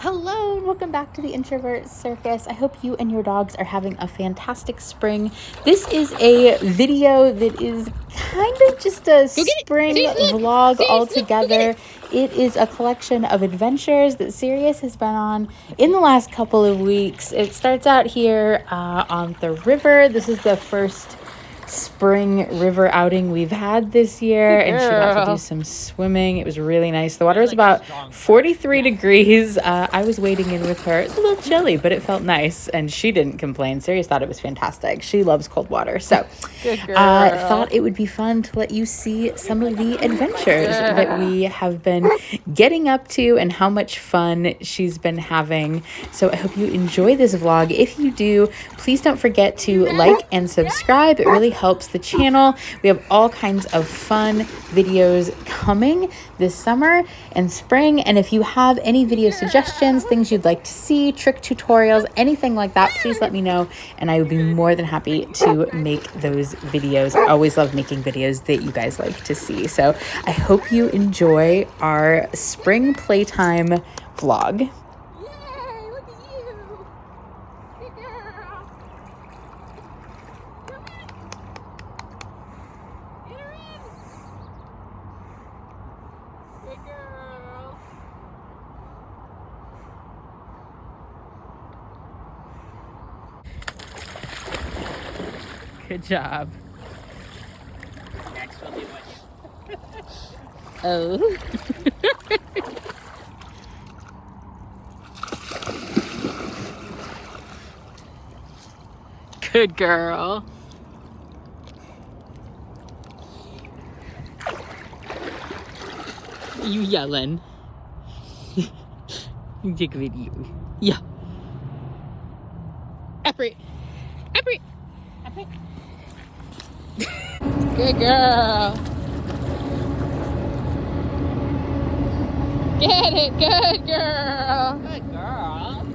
Hello and welcome back to the Introvert Circus. I hope you and your dogs are having a fantastic spring. This is a video that is kind of just a spring vlog altogether. It is a collection of adventures that Sirius has been on in the last couple of weeks. It starts out here on the river. This is the first spring river outing we've had this year, and she got to do some swimming. It was really nice. The water was about 43 degrees. I was wading in with her. It was a little chilly, but it felt nice, and she didn't complain. Sirius thought it was fantastic. She loves cold water, so thought it would be fun to let you see some of the adventures that we have been getting up to and how much fun she's been having. So I hope you enjoy this vlog. If you do, please don't forget to like and subscribe. It really helps the channel. We have all kinds of fun videos coming this summer and spring. And if you have any video suggestions, things you'd like to see, trick tutorials, anything like that, please let me know. And I would be more than happy to make those videos. I always love making videos that you guys like to see. So I hope you enjoy our spring playtime vlog. Good job. Next will be what? Oh. Good girl. You yelling. Take a video. Yeah. Effort. Effort. Effort. Good girl. Get it. Good girl. Good girl.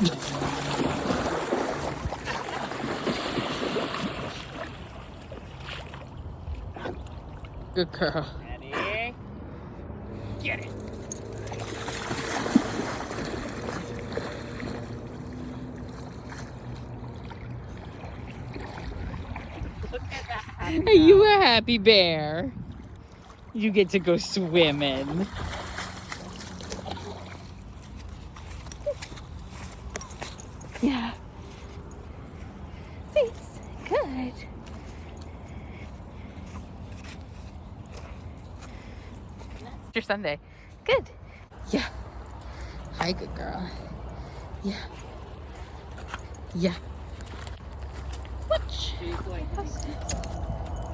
Yeah. Good girl. Ready? Get it. Look at that. Are you a happy bear? You get to go swimming. Yeah. Thanks. Good. It's your Sunday. Good. Yeah. Hi, good girl. Yeah. Yeah. Watch.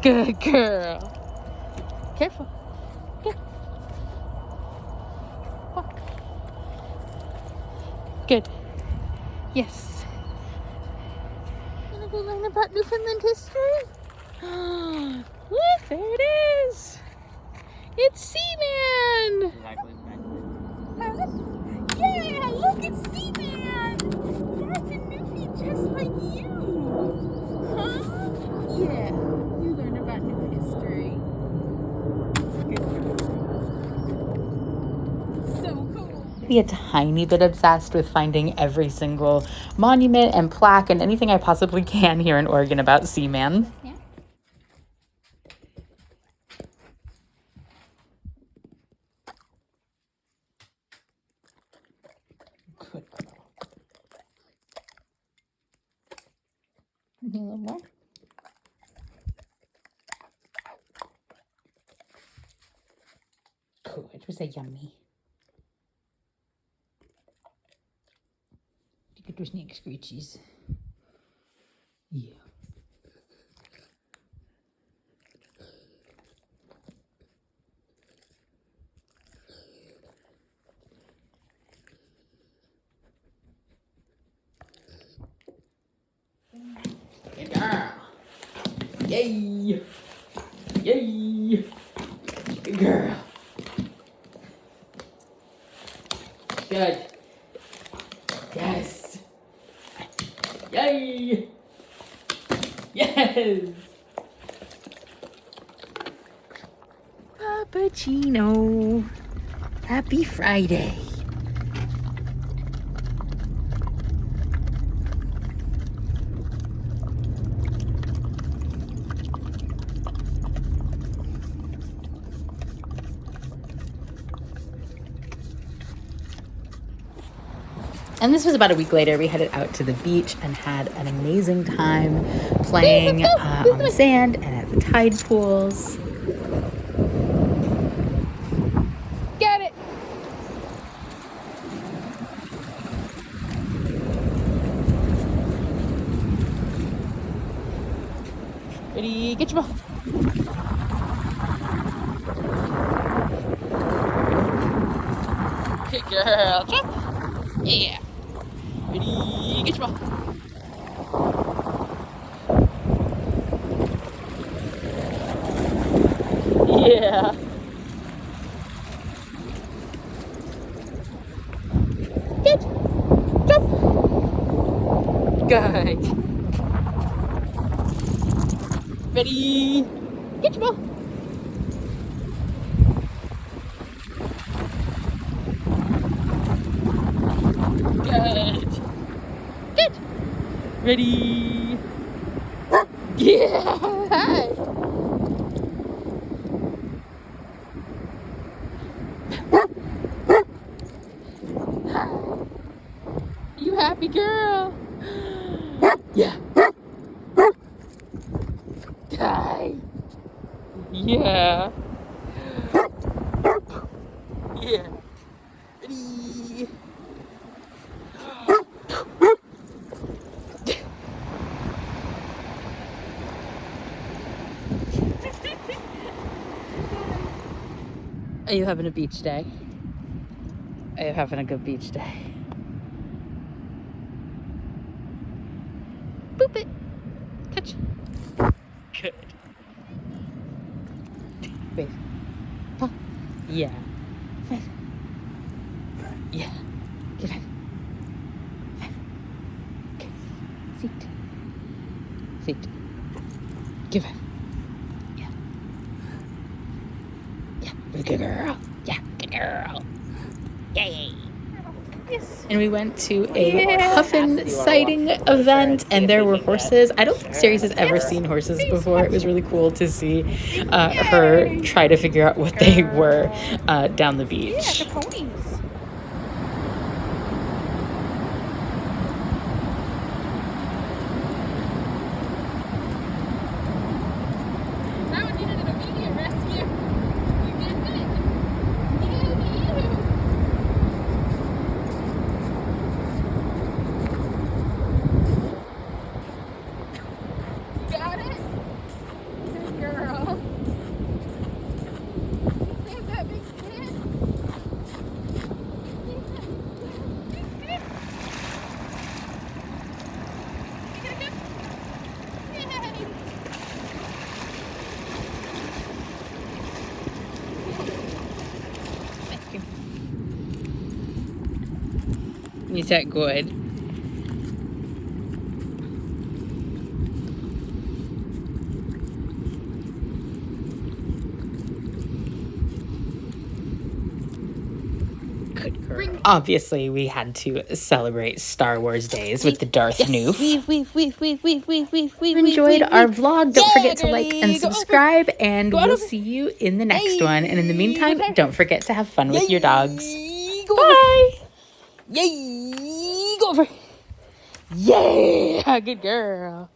Good girl. Careful. Good. Walk. Good. Yes. Wanna go learn about Newfoundland history? Look, there it is. It's Seaman. Yeah, look, it's Seaman. That's a Newfie just like you. Huh? Yeah, you learn about New history. So cool. Be a tiny bit obsessed with finding every single monument and plaque and anything I possibly can here in Oregon about Seaman. Yeah. Good girl. A little more. Good. Was that yummy? You get those neck screechies. Yeah. Good girl. Yay. Yay. Good girl. Good. Yes. Yay. Yes. Cappuccino. Happy Friday. And this was about a week later. We headed out to the beach and had an amazing time playing on the sand and at the tide pools. Get it. Ready, get your ball. Good girl, jump. Yeah. Ready, get your ball. Yeah. Good. Jump. Good. Ready, get your ball. Good. Good. Ready. Yeah. You happy girl? Yeah. Hi. Yeah. Yeah. Ready. Are you having a beach day? Are you having a good beach day? Boop it. Catch. Good. Wave. Paw. Yeah. Five. Yeah. Give five. Five. Okay. Seat. Seat. Give five. Yeah. Yeah. Good girl. Yeah. Good girl. Yay. Yes. And we went to a puffin sighting event, and there were horses. I don't think Sirius has ever seen horses before. It was really cool to see her try to figure out what they were down the beach. Yeah, the ponies. That one needed an immediate rescue. You did it. You got it? Good girl. Save that big kid. Is that good? Good girl. Obviously, we had to celebrate Star Wars days with the Darth Noof. Enjoyed our vlog. Don't forget to like and subscribe, and we'll see you in the next one. And in the meantime, don't forget to have fun with your dogs. Bye! Yay! Go over. Yeah! Good girl.